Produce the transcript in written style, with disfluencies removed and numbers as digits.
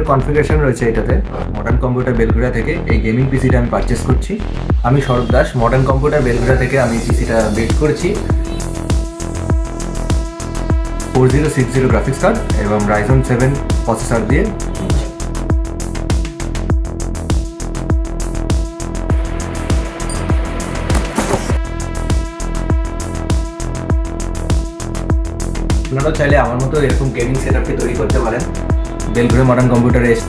ধরনের কনফিগারেশন রয়েছে এটাতে। মডার্ন কম্পিউটার বেলঘড়িয়া থেকে এই গেমিং পিসিটা আমি পারচেস করছি। আমি স্বরূপ দাস, মডার্ন কম্পিউটার বেলঘড়িয়া থেকে আমি পিসিটা বিল্ড করেছি 4060 গ্রাফিক্স কার্ড এবং রাইজন 7 প্রসেসর দিয়ে। আপনারাও চাইলে আমার মতো এরকম গেমিং সেটআপটি তৈরি করতে পারেন। বেলঘড়িয়া মডার্ন কম্পিউটারে এসে